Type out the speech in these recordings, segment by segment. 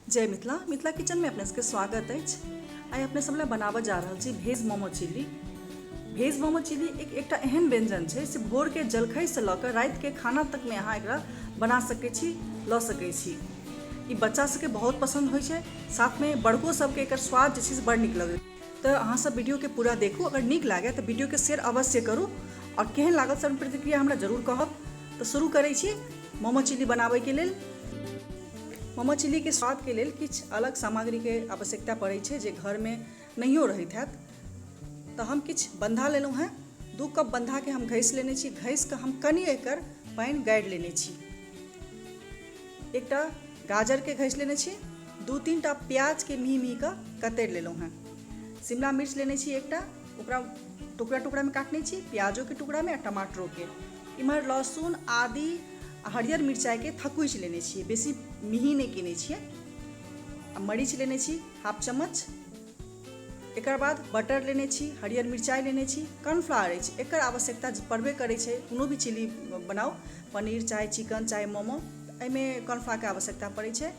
जय मिथिला मिथिला किचन में अपने सबके स्वागत है। आई अपने सब बनाबे जा रहा छी भेज मोमो चिल्ली। भेज मोमो चिल्ली एक एहन व्यंजन है से भोर के जलखै से लकर रात के खाना तक में अहाँ एकरा बना सकै छी, ल सकै छी। ई बच्चा सबके बहुत पसंद होइ छै, साथ में बड़को सबके एकर स्वाद जे छै बड़ नीक लगे। तो अहाँ सब वीडियो के पूरा देखू, अगर नीक लागे तो वीडियो के शेयर अवश्य करू और केहन लागल सब प्रतिक्रिया हमरा जरूर कहब। तो शुरू करै छी मोमो चिल्ली बनाबे के लेल। मोमो चिल्ली के स्वाद के लेल किछ अलग सामग्री के आवश्यकता पड़ै छै जे घर में नहियो रहैत हैत। तो हम किछ बंधा लेलहुँ हैं। 2 कप बंधा के हम घैस लेने छी। घैस के हम कनी एकर पानि गाड़ि लेने छी। एकटा गाजर के घैस लेने छी। 2-3 टा प्याज के मिही मिही के कतरि लेलहुँ हैं। शिमला मिर्च लेने छी एकटा, ओकरा टुकड़ा टुकड़ा में काटने छी, प्याजों के टुकड़ा में आ टमाटरों के। इम्हर लहसुन आदि हरियर मिरचाई के थकुचि लेने छी, बेसी मिही नहीं केने छियै। आ मरीच लेने छी हाफ चम्मच। एकर बाद बटर लेने छी, हरियर मिरचाई लेने छी, कॉर्नफ्लावर अछि, एकर आवश्यकता पड़बे करै छै। कोनो भी चिल्ली बनाओ, पनीर चाहे चिकन चाहे मोमो, एहिमे कॉर्नफ्लावर के आवश्यकता पड़ै छै।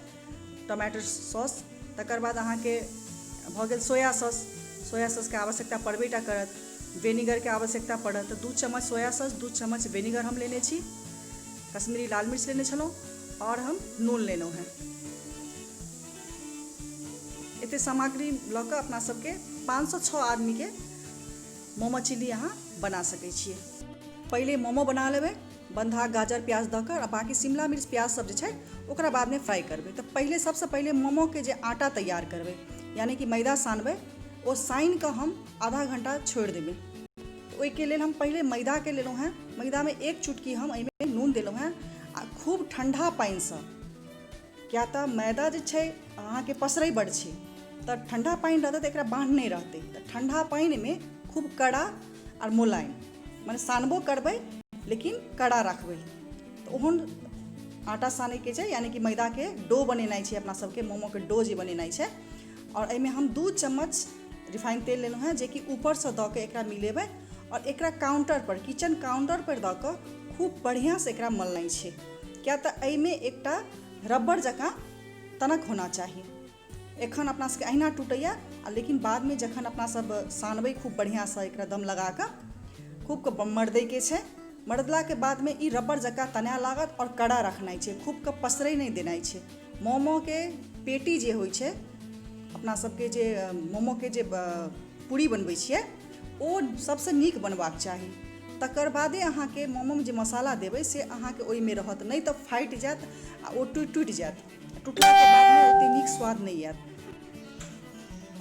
टमाटर सॉस, तकर बाद अहाँके भऽ गेल सोया सॉस। सोया सॉस के आवश्यकता पड़बे टा करत। विनेगर के आवश्यकता पड़त। 2 चम्मच सोया सॉस, 2 चम्मच विनेगर हम लेने छी। कश्मीरी लाल मिर्च लेने छलहुँ और हम नून लेलहुँ हैं। एते सामग्री लऽ कऽ अपना सबके 506 आदमी के मोमो चिल्ली अहाँ बना सकै छियै। पहिले मोमो बना लेबै, बंधा गाजर प्याज दऽ कऽ, बाकी शिमला मिर्च प्याज सब जे छै ओकरा बाद में फ्राई करबै। तो पहिले सबसे पहिले मोमो के जे आटा तैयार करबै, यानी कि मैदा सानबै, ओ सानि कऽ हम आधा घंटा छोड़ि देबै। ओहिके लेल हम पहिले मैदा के लेलहुँ हैं। मैदा में 1 चुटकी हम एहिमे नून देलहुँ हैं आ खूब ठंडा पानि से, क्या तऽ मैदा जे छै अहाँके पसरै बड़ छै, तो ठंडा पानि रहतै तो एकरा बाँध नहीं रहतै। तो ठंडा पानि में खूब कड़ा और मुलायम, माने सानबो करबै लेकिन कड़ा रखबै। तो ओहन आटा साने के छै, यानी कि मैदा के डो बनेनाइ छै अपना सबके, मोमो के डो जे बनेनाइ छै। और एहिमे हम 2 चम्मच रिफाइन तेल लेलहुँ हैं, जे कि ऊपर से दऽ के एकरा मिलेबै और एकरा काउंटर पर, किचन काउंटर पर दऽ कऽ खूब बढ़िया से एकरा मलनाइ छै। क्या तऽ एहिमे एकटा रबड़ जकाँ तनक होना चाही। एखन अपना सबके अहिना टूटैया, लेकिन बाद में जखन अपना सब सानबै खूब बढ़िया से एकरा दम लगा कऽ खूब के मर्दै के छै। मर्दला के बाद में ई रबड़ जकाँ तनाय लागत और कड़ा रखनाइ छै, खूब के पसरै नहीं देनाइ छै। मोमो के पेटी जे होइ छै, अपना सबके जे मोमो के जे पूरी बनबै छियै, ओ सबसे नीक बनबाक चाही। तकर बादे अहाँके मोमो में जे मसाला देबै से अहाँके ओहिमे रहत, नहीं तो फाटि जायत आ ओ टूटि जायत। टूटला के बाद में ओते नीक स्वाद नहीं आयत।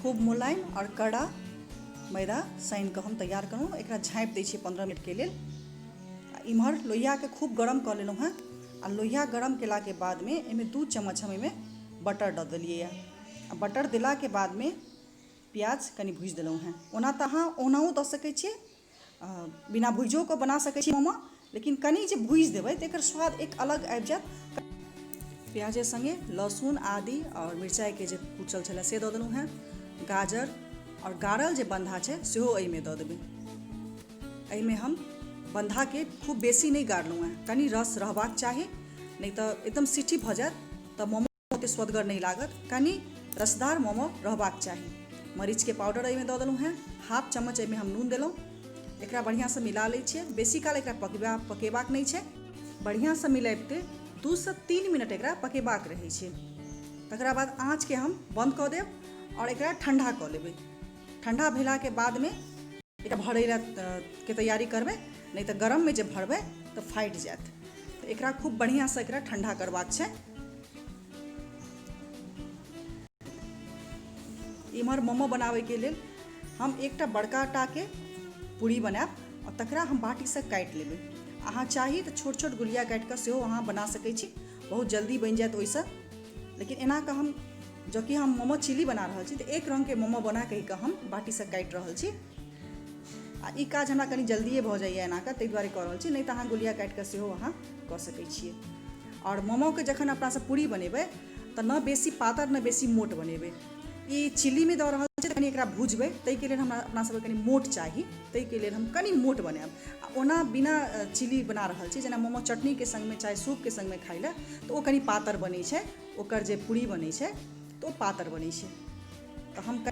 खूब मुलायम और कड़ा मैदा सानि कऽ हम तैयार करूँ। एकरा झाँपि दै छियै 15 मिनट के लेल। इम्हर लोहिया के खूब गरम कऽ लेलहुँ हैं। आ लोहिया गरम केला के बाद में एहिमे 2 चम्मच हम एहिमे बटर दऽ देलियै। आ बटर देला के बाद में प्याज कनि भूजि देलहुँ हैं। ओना तऽ अहाँ ओनाहो दऽ सकै छियै, बिना भुजियो के बना सकै छी मोमो, लेकिन कनि जे भूजि देबै तऽ एकर स्वाद एक अलग आबि जायत। प्याजे संगे लहसुन आदि और मिरचाई के जे कुचल छलै से दऽ देलहुँ हैं। गाजर और गाड़ल जे बंधा छै सेहो एहिमे दऽ देबै। एहिमे हम बंधा के खूब बेसी नहीं गाड़लहुँ हैं, कनि रस रहबाक चाही, नहीं तो एकदम सीठी भऽ जायत तऽ मोमो ओते स्वदगर नहीं लागत। कनि रसदार मोमो रहबाक चाही। मरीच के पाउडर एहिमे दऽ देलहुँ हैं। हाफ चम्मच एहिमे हम नून देलहुँ। एकरा बढ़िया से मिला लै छियै। बेसी काल एकरा पकेबाक नहीं छै। बढ़िया से मिलाबिते 2 से 3 मिनट एकरा पकेबाक रहै छै। तकरा बाद आँच के हम बंद कऽ देब और एकरा ठंडा कऽ लेबै। ठंडा भेला के बाद में एकरा भरै के तैयारी करबै, नहीं तो गरम में जे भरबै तो फाटि जायत। तो एकरा खूब बढ़िया से एकरा ठंडा करबाक छै। इम्हर मोमो बनाबै के लेल हम एकटा बड़का टा के पूरी बनायब और तकरा हम बाटी से काटि लेबै। अहाँ चाही तो छोट छोट गुलिया काटि कऽ सेहो अहाँ बना सकै छी, बहुत जल्दी बनि जायत ओहिसँ। लेकिन एना कऽ हम जबकि हम मोमो चिल्ली बना रहल छी तऽ एक रंग के मोमो बना कहि कऽ हम बाटी से काटि रहल छी। आ ई काज हमरा कनि जल्दिए भऽ जाइए एना कऽ, ताहि दुआरे कऽ रहल छी, नहीं तऽ अहाँ गुलिया काटि कऽ सेहो अहाँ कऽ सकै छियै। और मोमो के जखन अपना सब पूरी बनेबै तऽ न बेसी पातर न बेसी मोट बनेबै। ई चिल्ली में दऽ रहल छै, कनि एकरा भुजबै, ताहिके लेल हमरा अपना सबके कनि मोट चाही, ताहिके लेल हम कनि मोट बनायब। आ ओना बिना चिल्ली बना रहल छी, जेना मोमो चटनी के संग में चाहे सूप के संग में खाइ लए, तऽ ओ कनि पातर बनै छै, ओकर जे पूरी बनै छै तो पातर बनै छै। तो हम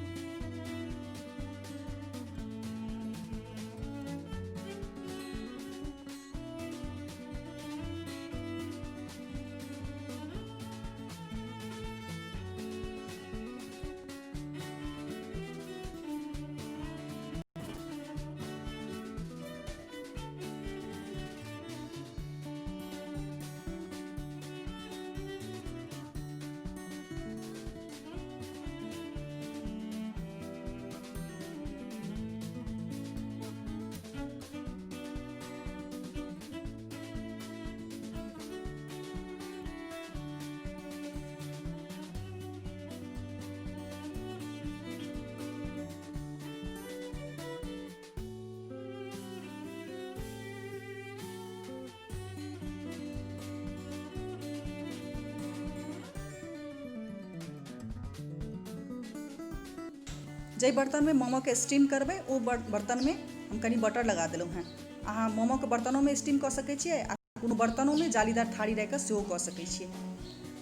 जे बर्तन में मोमो के स्टीम करबे ओ बर्तन में हम कनी बटर लगा देलहुँ हैं। अहाँ मोमो के बर्तनों में स्टीम कऽ सकै छियै आ कोनो बर्तनों में जालीदार थारी रख कऽ सेहो कऽ सकै छियै।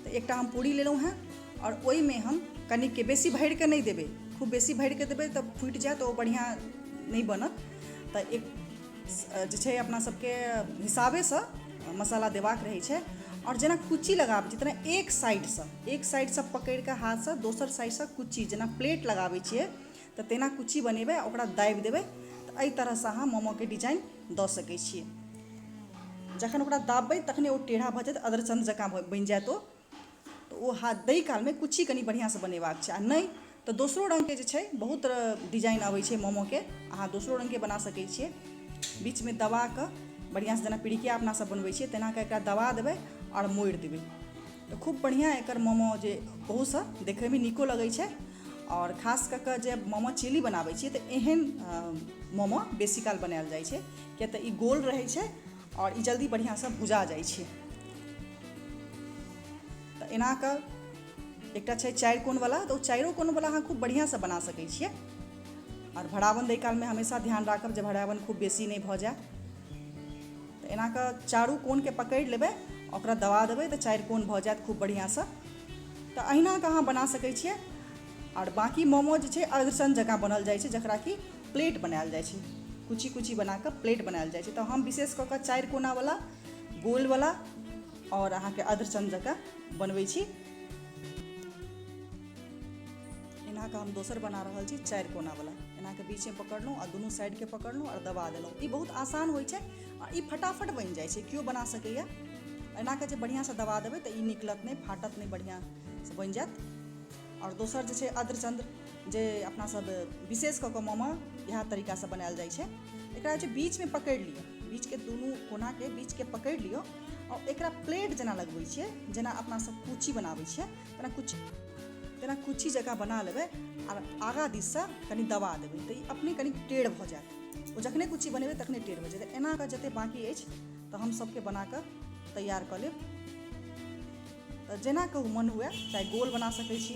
तो एकटा हम पूरी लेलहुँ हैं और ओहि में हम कनी के बेसी भरि के नहीं देबै, खूब बेसी भरि के देबै तऽ फुटि जायत, ओ बढ़िया नहीं बनत। तो एक जे छै अपना सबके हिसाबे से मसाला देबाक रहै छै। और जेना कुच्ची लगाबै छी तेना एक साइड से पकड़ि के हाथ से दोसर साइड से कुच्ची जेना प्लेट लगाबै छियै तऽ तेना कुच्ची बनेबै, ओकरा दाबि देबै तऽ एहि तरह से अहाँ मोमो के डिजाइन दऽ सकै छियै। जखन ओकरा दाबबै तखने ओ टेढ़ा भऽ जायत, अदरचंद जकाँ बनि जायत ओ। तऽ ओ हाथ दै काल में कुच्ची कनी बढ़िया से बनेबाक छै। आ नहीं तो दोसरो रंग के जे छै बहुत डिजाइन अबै छै मोमो के, अहाँ दोसरो रंग के बना सकै छियै। बीच में दबा कऽ बढ़िया से जेना पिड़िकिया अपना सब बनबै छियै तेना कऽ एकरा दबा देबै और मोड़ि देबै तो खूब बढ़िया एकर मोमो जे बहुत सा देखे में नीको लगै छै। और खास कऽ कऽ जे मोमो चिली बनाबै छियै तऽ एहन मोमो बेसी काल बनायल जाइ छै, किया तऽ ई गोल रहै छै और ई जल्दी बढ़िया से भुजा जाइ छै। तऽ एना कऽ एकटा छै 4 कोण वाला, तो 4 कोण वाला अहाँ खूब बढ़िया से बना सकै छियै। और भरावन दै काल में हमेशा ध्यान राखब जे भरावन खूब बेसी नहीं भऽ जाए। तो एना कऽ चारू कोण के पकड़ि लेबै, ओकरा दबा देबै तऽ 4 कोण भऽ जायत खूब बढ़िया से। तो अहिना कऽ अहाँ बना सकै छियै। और बाकी मोमो जे छै अदरसन जकाँ बनल जाइ छै, जकरा कि प्लेट बनायल जाइ छै, कुची कुची बना कऽ प्लेट बनायल जाइ छै। तो हम विशेष कऽ कऽ 4 कोना वाला, गोल वाला और अहाँके अदरसन जकाँ बनबै छी। एना कऽ हम दोसर बना रहल छी 4 कोना वाला। एना के बीच में पकड़लहुँ और दुनू साइड के पकड़लहुँ और दबा देलहुँ। ई बहुत आसान होइ छै और ई फटाफट बनि जाइ छै, केओ बना सकैए। एना के जे बढ़िया से दबा देबै तऽ ई निकलत नहीं, फाटत नहीं, बढ़िया से बनि जायत। और दोसर जे छै अदरचंद जे अपना सब विशेष कऽ कऽ मोमो इएह तरीका से बनायल जाइ छै। एकरा जे बीच में पकड़ि लिअ, बीच के दुनू कोना के बीच के पकड़ि लिअ और एकरा प्लेट जेना लगबै छियै, जेना अपना सब कुची बनाबै छियै तेना कुची जकाँ बना लेबै और आगा दिस से कनी दबा देबै तऽ ई अपने कनी टेढ़ भऽ जायत। ओ जखने कुची बनेबै तखने टेढ़ भऽ जायत। एना कऽ जते बाकी अछि तऽ हम सबके बना कऽ तैयार कऽ लेब। तऽ जेना कहू मन हुए, चाहे गोल बना सकै छी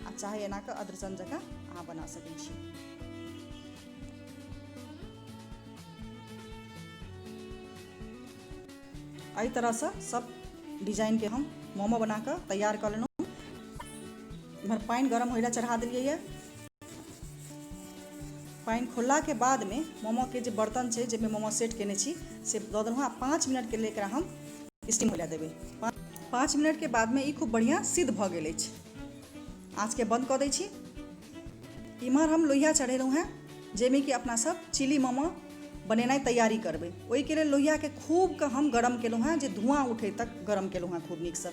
आ चाहे एना कऽ अदरसन जकाँ अहाँ बना सकै छी। एहि तरह से सब डिजाइन के हम मोमो बना कऽ तैयार कऽ लेलहुँ। इधर पानि गरम होइ लए चढ़ा देलियै ये। पानि खोलला के बाद में मोमो के जे बर्तन छै जाहिमे मोमो सेट केने छी से दऽ देलहुँ आ 5 मिनट के लिए एकरा हम स्टीम होइ लए देबै। 5 मिनट के बाद में ई खूब बढ़िया सिद्ध भऽ गेल अछि। आँच के बंद कऽ दै छी। इम्हर हम लोहिया चढ़ेलहुँ हैं जाहिमे कि अपना सब चिली मोमो बनेनाइ तैयारी करबै। ओहिके लेल लोहिया के खूब कऽ हम गरम केलहुँ हैं, जे धुआँ उठै तक गरम केलहुँ हैं खूब नीक से।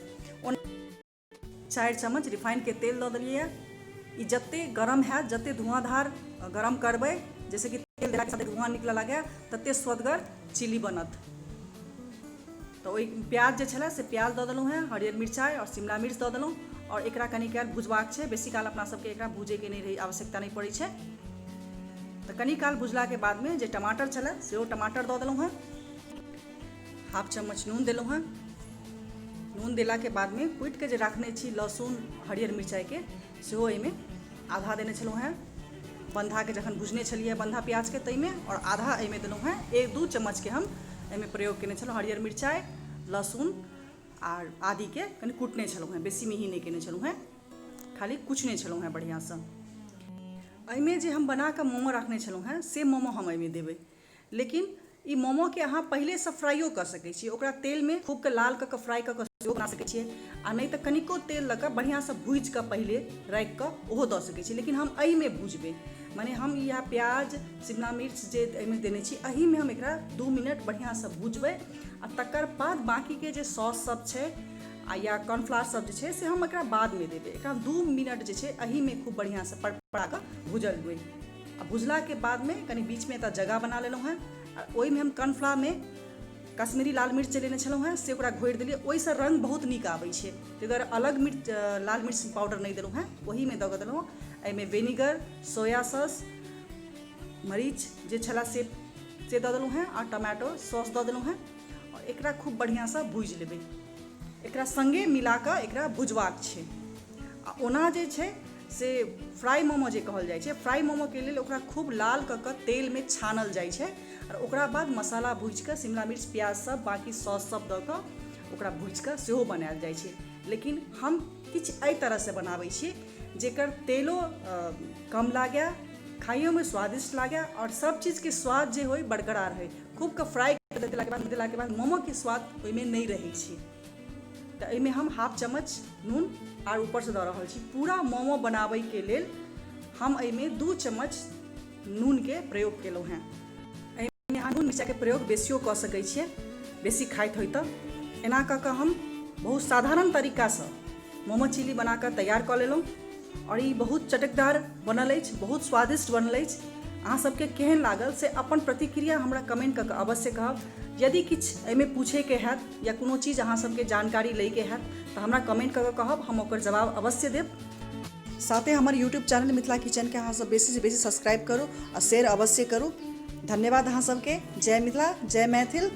4 चम्मच रिफाइन के तेल दऽ देलियै है। ई जते गरम हैत, जते धुआंधार गरम करबै, जैसे कि तेल देलाके साथे धुआं निकलऽ लागै, तते स्वदगर चिली बनत। तो ओहि प्याज जे छलै से प्याज दऽ देलहुँ हैं, हरियर मिरचाइ और शिमला मिर्च दऽ देलहुँ और एकरा कनी काल भुजबाक छै। बेसी काल अपना सबके एकरा भूजे के नहीं आवश्यकता नहीं पड़ै छै। तो कनी काल भुजला के बाद में जे टमाटर छलै सेहो टमाटर दऽ देलहुँ हैं। हाफ चम्मच नून देलहुँ हैं। नून देला के बाद में कुटि के जे राखने छी लहसुन हरियर मिरचाई के सेहो एहिमे आधा देने छलहुँ हैं। बंधा के जखन भुजने छलियै बंधा प्याज के तै में, और आधा एहिमे देलहुँ हैं। 1-2 चम्मच के हम एहिमे प्रयोग केने छलहुँ हरियर मिरचाइ, लहसुन आर आदि के कनि कुटने छलहुँ हैं, बेसी मिही नहीं केने छलहुँ हैं, खाली कुचने छलहुँ हैं बढ़िआँसँ। एहिमे जे हम बना कऽ मोमो रखने छलहुँ हैं से मोमो हम एहिमे देबै, लेकिन ई मोमोके अहाँ पहिलेसँ फ्राइयो कऽ सकैत छियै, ओकरा तेलमे खूब के लाल कऽ फ्राइ कऽ सेहो बना सकैत छियै, आ नहि तऽ कनिको तेल लऽ कऽ बढ़िआँसँ भूजि कऽ पहिले राखि कऽ ओहो दऽ सकैत छियै। लेकिन हम एहिमे भूजबै, माने हम इएह प्याज शिमला मिर्च जे एहिमे देने छी एहिमे हम एकरा 2 मिनट बढ़िआँसँ भूजबै, आ तकर बाद बाँकीके जे सॉस सब छै आ या कॉर्नफ्लावर सब जे छै से हम एकरा बादमे देबै। एकरा 2 मिनट जे छै एहिमे खूब बढ़िआँसँ पड़पड़ा कऽ भूजल हुए, आ भुजलाके बादमे कनि बीचमे तऽ जगह बना लेलहुँ हैं, आ ओहिमे हम कॉर्नफ्लावरमे कश्मीरी लाल मिर्च जे लेने छलहुँ हैं से ओकरा घोरि देलियै, ओहिसँ रङ्ग बहुत नीक आबै छै, ताहि दुआरे अलग लाल मिर्च पाउडर नहि देलहुँ हैं, ओहिमे दऽ कऽ देलहुँ। एहिमे विनेगर, सोया सॉस, मरीच जे छलै से दऽ देलहुँ हैं, आ टमाटो सॉस दऽ देलहुँ हैं, आओर एकरा खूब बढ़िआँसँ भूजि लेबै। एकरा सङ्गे मिला कऽ एकरा भुजबाक छै। आ ओना जे छै से फ्राई मोमो जे कहल जाइ छै, फ्राई मोमोके लेल ओकरा खूब लाल कऽ कऽ तेलमे छानल जाइ छै, आओर ओकरा बाद मसाला भूजि कऽ शिमला मिर्च प्याज सब बाकी सॉस सब दऽ कऽ ओकरा भूजि कऽ सेहो बनायल जाइ छै। लेकिन हम किछु एहि तरहसँ बनाबै छी जेकर तेलो कम लागै, खाइयोमे स्वादिष्ट लागै, आओर सब चीजके स्वाद जे होइ बरकरार होइ। खूब कऽ फ्राई देलाके बाद मोमोके स्वाद ओहिमे नहि रहै छै। तऽ एहिमे हम हाफ चम्मच नून आर ऊपरसँ दऽ रहल छी। पूरा मोमो बनाबैके लेल हम एहिमे 2 चम्मच नूनके प्रयोग केलहुँ हैं। एहिमे अहाँ नून मिरचाइके प्रयोग बेसियो कऽ सकैत छियै, बेसी खाइत होइ तऽ। एना कऽ कऽ हम बहुत साधारण तरीकासँ मोमो चिली बना कऽ तैयार कऽ लेलहुँ, आओर ई बहुत चटकदार बनल अछि, बहुत स्वादिष्ट बनल अछि। अहाँ सबके केहन लागल से अपन प्रतिक्रिया हमरा कमेंट कऽ कऽ अवश्य कहब। यदि किछु एहिमे पूछैके हैत या कोनो चीज अहाँ सबके जानकारी लैके हैत तऽ हमरा कमेंट कऽ कऽ कहब, हम ओकर जवाब अवश्य देब। साथे हमर यूट्यूब चैनल मिथिला किचनके अहाँ सब बेसीसँ बेसी सब्सक्राइब करू आ शेयर अवश्य करू। धन्यवाद अहाँ सबके। जय मिथिला, जय मैथिल।